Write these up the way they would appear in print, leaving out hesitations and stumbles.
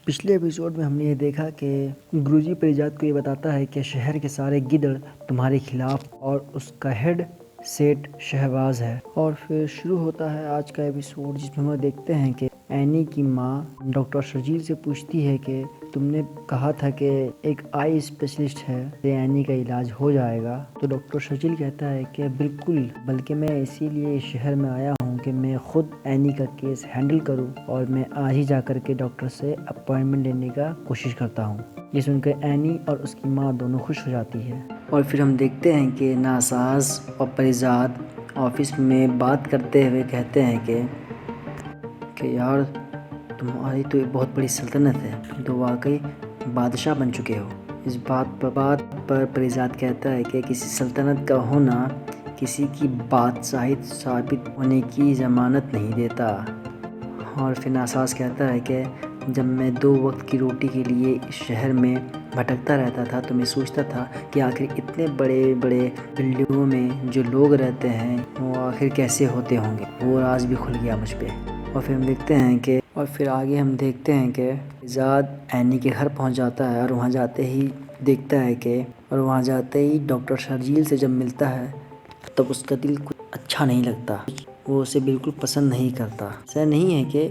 پچھلے ایپیسوڈ میں ہم نے یہ دیکھا کہ گروجی پریجات کو یہ بتاتا ہے کہ شہر کے سارے گدڑ تمہارے خلاف اور اس کا ہیڈ سیٹ شہباز ہے۔ اور پھر شروع ہوتا ہے آج کا ایپیسوڈ، جس میں ہم دیکھتے ہیں کہ اینی کی ماں ڈاکٹر شرجیل سے پوچھتی ہے کہ تم نے کہا تھا کہ ایک آئی اسپیشلسٹ ہے، اینی کا علاج ہو جائے گا۔ تو ڈاکٹر شرجیل کہتا ہے کہ بالکل، بلکہ میں اسی لیے اس شہر میں آیا ہوں کہ میں خود اینی کا کیس ہینڈل کروں، اور میں آج ہی جا کر کے ڈاکٹر سے اپوائنٹمنٹ لینے کا کوشش کرتا ہوں۔ یہ سن کر اینی اور اس کی ماں دونوں خوش ہو جاتی ہے۔ اور پھر ہم دیکھتے ہیں کہ ناساز اور پریزاد آفس میں بات کرتے ہوئے کہتے ہیں کہ یار تمہاری تو ایک بہت بڑی سلطنت ہے، تم تو واقعی بادشاہ بن چکے ہو۔ اس بات پر پریزاد کہتا ہے کہ کسی سلطنت کا ہونا کسی کی بادشاہیت ثابت ہونے کی ضمانت نہیں دیتا۔ اور پھر ناساز کہتا ہے کہ جب میں 2 وقت کی روٹی کے لیے اس شہر میں بھٹکتا رہتا تھا تو میں سوچتا تھا کہ آخر اتنے بڑے بلڈنگوں میں جو لوگ رہتے ہیں وہ آخر کیسے ہوتے ہوں گے۔ وہ راز بھی کھل گیا مجھ پہ۔ اور پھر آگے ہم دیکھتے ہیں کہ پریزاد اینی کے گھر پہنچ جاتا ہے، اور وہاں جاتے ہی ڈاکٹر شرجیل سے جب ملتا ہے تب اس کا دل کچھ اچھا نہیں لگتا۔ وہ اسے بالکل پسند نہیں کرتا۔ ایسا نہیں ہے کہ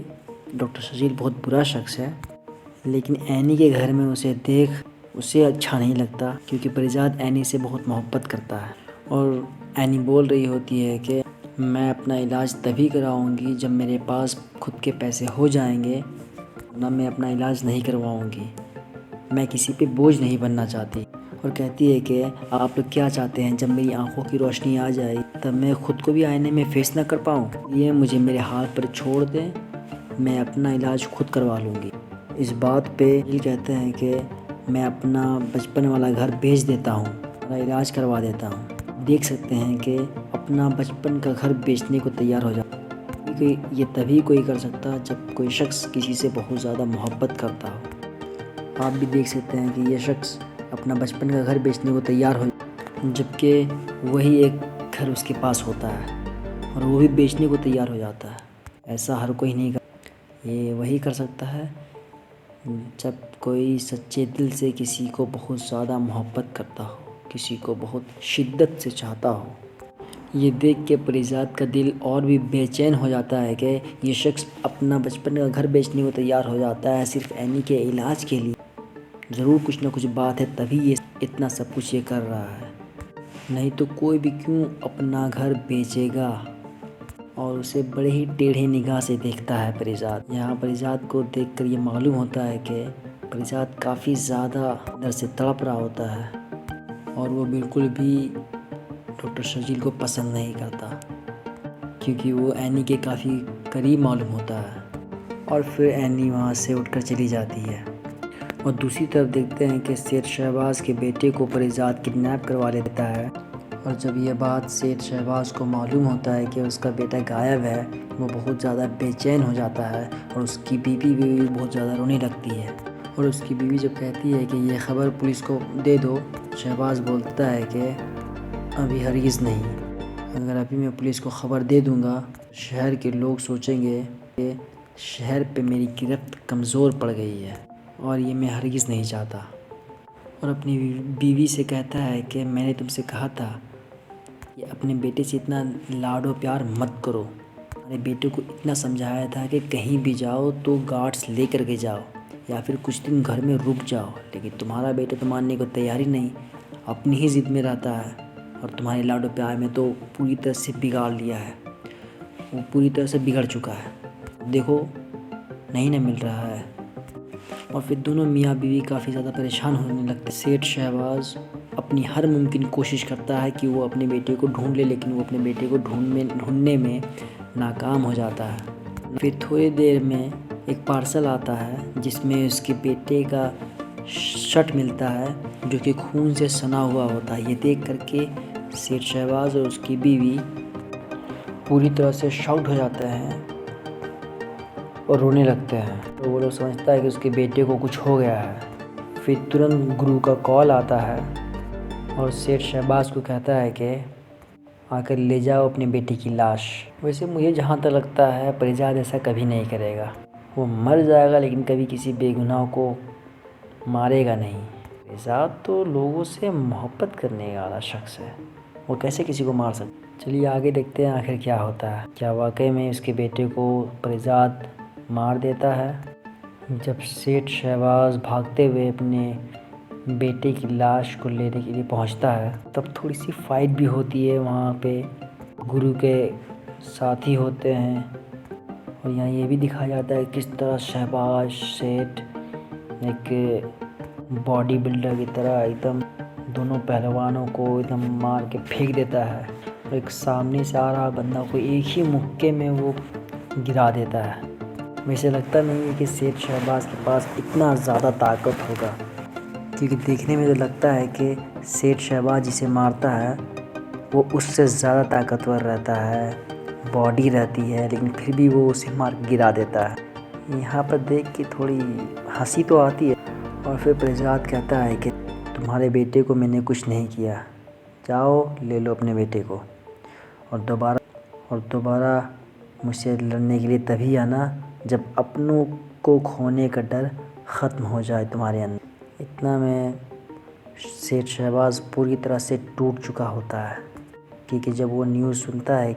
ڈاکٹر شرجیل بہت برا شخص ہے، لیکن اینی کے گھر میں اسے اچھا نہیں لگتا، کیونکہ پریزاد اینی سے بہت محبت کرتا ہے۔ اور اینی بول رہی ہوتی ہے کہ میں اپنا علاج تبھی کراؤں گی جب میرے پاس خود کے پیسے ہو جائیں گے، نہ میں اپنا علاج نہیں کرواؤں گی۔ میں کسی پہ بوجھ نہیں بننا چاہتی۔ اور کہتی ہے کہ آپ لوگ کیا چاہتے ہیں، جب میری آنکھوں کی روشنی آ جائے تب میں خود کو بھی آئینے میں فیس نہ کر پاؤں؟ یہ مجھے میرے حال پر چھوڑ دیں، میں اپنا علاج خود کروا لوں گی۔ اس بات پہ یہ کہتے ہیں کہ میں اپنا بچپن والا گھر بیچ دیتا ہوں، اپنا علاج کروا دیتا ہوں۔ دیکھ سکتے ہیں کہ اپنا بچپن کا گھر بیچنے کو تیار ہو جاتا ہے۔ یہ تبھی کوئی کر سکتا جب کوئی شخص کسی سے بہت زیادہ محبت کرتا ہو۔ آپ بھی دیکھ سکتے ہیں کہ یہ شخص اپنا بچپن کا گھر بیچنے کو تیار ہو جاتا ہے، جبکہ وہی ایک گھر اس کے پاس ہوتا ہے اور وہ بھی بیچنے کو تیار ہو جاتا ہے۔ ایسا ہر کوئی نہیں کرتا، یہ وہی کر سکتا ہے جب کوئی سچے دل سے کسی کو بہت زیادہ محبت کرتا ہو، کسی کو بہت شدت سے چاہتا ہو۔ یہ دیکھ کے پریزاد کا دل اور بھی بے چین ہو جاتا ہے کہ یہ شخص اپنا بچپن کا گھر بیچنے کو تیار ہو جاتا ہے صرف اینی کے علاج کے لیے۔ ضرور کچھ نہ کچھ بات ہے، تبھی یہ اتنا سب کچھ یہ کر رہا ہے، نہیں تو کوئی بھی کیوں اپنا گھر بیچے گا۔ اور اسے بڑے ہی ٹیڑھے نگاہ سے دیکھتا ہے پریزاد۔ یہاں پریزاد کو دیکھ کر یہ معلوم ہوتا ہے کہ پریزاد کافی زیادہ اندر سے تڑپ رہا ہوتا ہے، اور وہ بالکل بھی ڈاکٹر شرجیل کو پسند نہیں کرتا، کیونکہ وہ اینی کے کافی قریب معلوم ہوتا ہے۔ اور پھر اینی وہاں سے اٹھ کر چلی جاتی ہے۔ اور دوسری طرف دیکھتے ہیں کہ سیٹھ شہباز کے بیٹے کو پریزاد کڈنیپ کروا لیتا ہے، اور جب یہ بات سیٹھ شہباز کو معلوم ہوتا ہے کہ اس کا بیٹا غائب ہے، وہ بہت زیادہ بے چین ہو جاتا ہے، اور اس کی بیوی بھی بہت زیادہ رونے لگتی ہے۔ اور اس کی بیوی جب کہتی ہے کہ یہ خبر پولیس کو دے دو، شہباز بولتا ہے کہ ابھی ہرگز نہیں۔ اگر ابھی میں پولیس کو خبر دے دوں گا، شہر کے لوگ سوچیں گے کہ شہر پہ میری گرفت کمزور پڑ گئی ہے، اور یہ میں ہرگز نہیں چاہتا۔ اور اپنی بیوی سے کہتا ہے کہ میں نے تم سے کہا تھا کہ اپنے بیٹے سے اتنا لاڈ و پیار مت کرو۔ ہمارے بیٹے کو اتنا سمجھایا تھا کہ کہیں بھی جاؤ تو گارڈز لے کر کے جاؤ، یا پھر کچھ دن گھر میں رک جاؤ، لیکن تمہارا بیٹا تو ماننے کو تیار ہی نہیں، اپنی ہی ضد میں رہتا ہے، اور تمہارے لاڈ و پیار میں تو پوری طرح سے بگاڑ لیا ہے، وہ پوری طرح سے بگڑ چکا ہے، دیکھو نہیں نہ مل رہا ہے۔ اور پھر دونوں میاں بیوی کافی زیادہ پریشان ہونے لگتے ہیں۔ سیٹھ شہباز اپنی ہر ممکن کوشش کرتا ہے کہ وہ اپنے بیٹے کو ڈھونڈ لے، لیکن وہ اپنے بیٹے کو ڈھونڈنے میں ناکام ہو جاتا ہے۔ پھر تھوڑی دیر میں ایک پارسل آتا ہے جس میں اس کے بیٹے کا شرٹ ملتا ہے جو کہ خون سے سنا ہوا ہوتا ہے۔ یہ دیکھ کر کے سیٹھ شہباز اور اس کی بیوی پوری طرح سے شاکڈ ہو جاتے ہیں اور رونے لگتے ہیں، تو وہ لوگ سمجھتا ہے کہ اس کے بیٹے کو کچھ ہو گیا ہے۔ پھر ترنت گرو کا کال آتا ہے، اور سیٹھ شہباز کو کہتا ہے کہ آ کر لے جاؤ اپنے بیٹے کی لاش۔ ویسے مجھے جہاں تک لگتا ہے پریزاد ایسا کبھی نہیں کرے گا، وہ مر جائے گا لیکن کبھی کسی بے گناہ کو مارے گا نہیں۔ پریزاد تو لوگوں سے محبت کرنے والا شخص ہے، وہ کیسے کسی کو مار سکتا؟ چلیے آگے دیکھتے ہیں آخر کیا ہوتا ہے۔ کیا واقعی میں اس کے بیٹے کو پریزاد مار دیتا ہے؟ جب سیٹھ شہباز بھاگتے ہوئے اپنے بیٹے کی لاش کو لینے کے لیے پہنچتا ہے تب تھوڑی سی فائٹ بھی ہوتی ہے وہاں پہ، گرو کے ساتھی ہوتے ہیں، اور یہاں یہ بھی دکھایا جاتا ہے کس طرح شہباز سیٹھ ایک باڈی بلڈر کی طرح ایک دم دونوں پہلوانوں کو ایک دم مار کے پھینک دیتا ہے، اور ایک سامنے سے آ رہا بندہ کو ایک ہی مکے میں وہ گرا دیتا ہے۔ ویسے لگتا نہیں ہے کہ سیٹھ شہباز کے پاس اتنا زیادہ طاقت ہوگا، کیونکہ دیکھنے میں تو لگتا ہے کہ سیٹھ شہباز جسے مارتا ہے وہ اس سے زیادہ طاقتور رہتا ہے، باڈی رہتی ہے، لیکن پھر بھی وہ اسے مار کے گرا دیتا ہے۔ یہاں پر دیکھ کے تھوڑی ہنسی تو آتی ہے، اور پھر پریزاد کہتا ہے کہ تمہارے بیٹے کو میں نے کچھ نہیں کیا، جاؤ لے لو اپنے بیٹے کو، اور دوبارہ مجھ سے لڑنے کے لیے تبھی آنا جب اپنوں کو کھونے کا ڈر ختم ہو جائے تمہارے اندر۔ اتنا میں سیٹھ شہباز پوری طرح سے ٹوٹ چکا ہوتا ہے، کیونکہ جب وہ نیوز سنتا ہے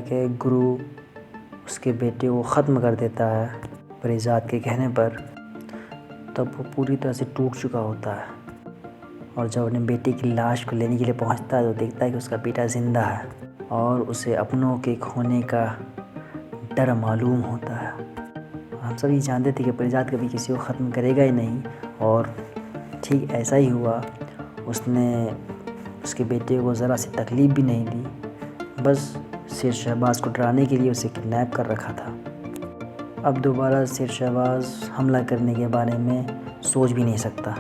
کہ گرو اس کے بیٹے کو ختم کر دیتا ہے پریزاد کے کہنے پر، تب وہ پوری طرح سے ٹوٹ چکا ہوتا ہے، اور جب اپنے بیٹے کی لاش کو لینے کے لیے پہنچتا ہے تو دیکھتا ہے کہ اس کا بیٹا زندہ ہے، اور اسے اپنوں کے کھونے کا ڈر معلوم ہوتا ہے۔ ہم سب یہ جانتے تھے کہ پریزاد کبھی کسی کو ختم کرے گا ہی نہیں، اور ٹھیک ایسا ہی ہوا، اس نے اس کے بیٹے کو ذرا سی تکلیف بھی نہیں دی، بس سیٹھ شہباز کو ڈرانے کے لیے اسے کڈنیپ کر رکھا تھا۔ اب دوبارہ سیٹھ شہباز حملہ کرنے کے بارے میں سوچ بھی نہیں سکتا،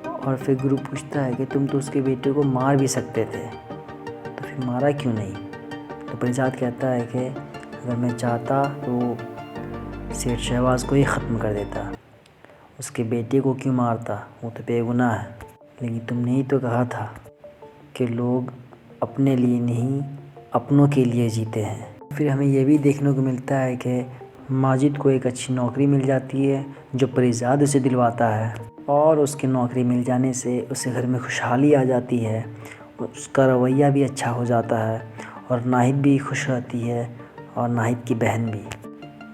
اور پھر گرو پوچھتا ہے کہ تم تو اس کے بیٹے کو مار بھی سکتے تھے، تو پھر مارا کیوں نہیں؟ تو پریزاد کہتا ہے کہ اگر میں چاہتا تو سیٹھ شہباز کو ہی ختم کر دیتا، اس کے بیٹے کو کیوں مارتا، وہ تو بے گناہ ہے، لیکن تم نے ہی تو کہا تھا کہ لوگ اپنے لیے نہیں اپنوں کے لیے جیتے ہیں۔ پھر ہمیں یہ بھی دیکھنے کو ملتا ہے کہ ماجد کو ایک اچھی نوکری مل جاتی ہے جو پریزاد اسے دلواتا ہے، اور اس کی نوکری مل جانے سے اسے گھر میں خوشحالی آ جاتی ہے، اس کا رویہ بھی اچھا ہو جاتا ہے، اور ناہید بھی خوش رہتی ہے، اور ناہید کی بہن بھی،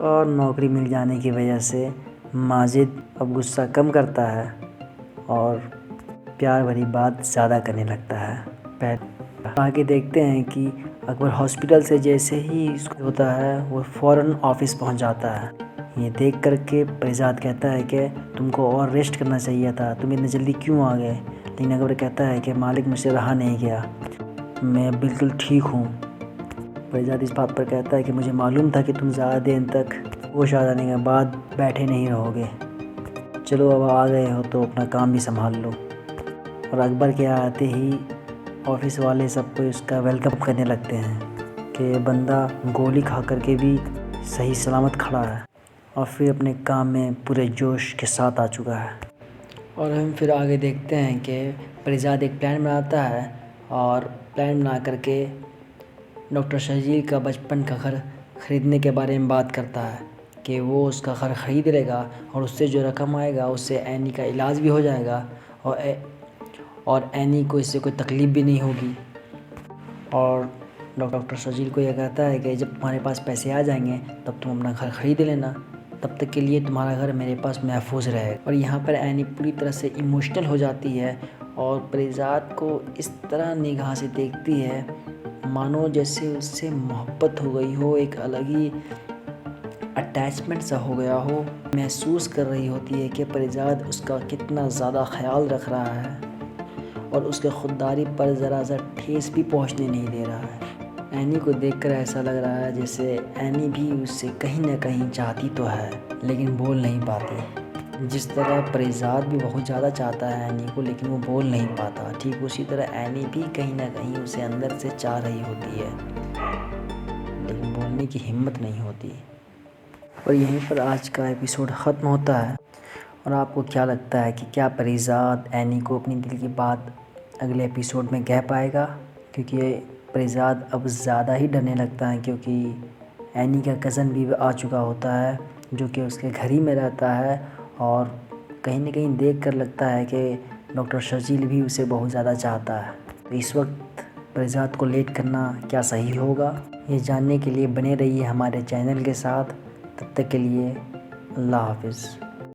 اور نوکری مل جانے کی وجہ سے ماجد اب غصہ کم کرتا ہے اور پیار بھری بات زیادہ کرنے لگتا ہے۔ آگے دیکھتے ہیں کہ اکبر ہاسپٹل سے جیسے ہی اس کو ہوتا ہے وہ فوراً آفس پہنچ جاتا ہے۔ یہ دیکھ کر کے پریزاد کہتا ہے کہ تم کو اور ریسٹ کرنا چاہیے تھا، تم اتنی جلدی کیوں آ گئے؟ لیکن اکبر کہتا ہے کہ مالک مجھ سے رہا نہیں گیا، میں بالکل ٹھیک ہوں۔ پریزاد اس بات پر کہتا ہے کہ مجھے معلوم تھا کہ تم زیادہ دیر تک ہوش آ جانے کے بعد بیٹھے نہیں رہو گے، چلو اب آ گئے ہو تو اپنا کام بھی سنبھال لو۔ اور اکبر کے آتے ہی آفس والے سب کو اس کا ویلکم کرنے لگتے ہیں کہ بندہ گولی کھا کر کے بھی صحیح سلامت کھڑا ہے، اور پھر اپنے کام میں پورے جوش کے ساتھ آ چکا ہے۔ اور ہم پھر آگے دیکھتے ہیں کہ پریزاد ایک پلان بناتا ہے، اور پلان بنا کر کے ڈاکٹر شرجیل کا بچپن کا گھر خریدنے کے بارے میں بات کرتا ہے کہ وہ اس کا گھر خرید لے گا، اور اس سے جو رقم آئے گا اس سے اینی کا علاج بھی ہو جائے گا، اور اینی کو اس سے کوئی تکلیف بھی نہیں ہوگی۔ اور ڈاکٹر شرجیل کو یہ کہتا ہے کہ جب تمہارے پاس پیسے آ جائیں گے تب تم اپنا گھر خرید لینا، تب تک کے لیے تمہارا گھر میرے پاس محفوظ رہے گا۔ اور یہاں پر اینی پوری طرح سے ایموشنل ہو جاتی ہے، اور پریزاد کو اس طرح نگاہ سے دیکھتی ہے مانو جیسے اس سے محبت ہو گئی ہو، ایک الگ ہی اٹیچمنٹ سا ہو گیا ہو۔ محسوس کر رہی ہوتی ہے کہ پریزاد اس کا کتنا زیادہ خیال رکھ رہا ہے، اور اس کے خودداری پر ذرا سا ٹھیس بھی پہنچنے نہیں دے رہا ہے۔ اینی کو دیکھ کر ایسا لگ رہا ہے جیسے اینی بھی اس سے کہیں نہ کہیں چاہتی تو ہے لیکن بول نہیں پاتی۔ جس طرح پریزاد بھی بہت زیادہ چاہتا ہے اینی کو لیکن وہ بول نہیں پاتا، ٹھیک اسی طرح اینی بھی کہیں نہ کہیں اسے اندر سے چاہ رہی ہوتی ہے لیکن بولنے کی ہمت نہیں ہوتی۔ اور یہیں پر آج کا ایپیسوڈ ختم ہوتا ہے۔ اور آپ کو کیا لگتا ہے کہ کیا پریزاد اینی کو اپنی دل کی بات اگلے ایپیسوڈ میں کہہ پائے گا؟ کیونکہ پریزاد اب زیادہ ہی ڈرنے لگتا ہے، کیونکہ اینی کا کزن بھی آ چکا ہوتا ہے جو کہ اس کے گھر ہی میں رہتا ہے، اور کہیں نہ کہیں دیکھ کر لگتا ہے کہ ڈاکٹر شرجیل بھی اسے بہت زیادہ چاہتا ہے۔ تو اس وقت پریزاد کو لیٹ کرنا کیا صحیح ہوگا؟ یہ جاننے کے لیے بنے رہیے ہمارے چینل کے ساتھ۔ تب تک کے لیے اللہ حافظ۔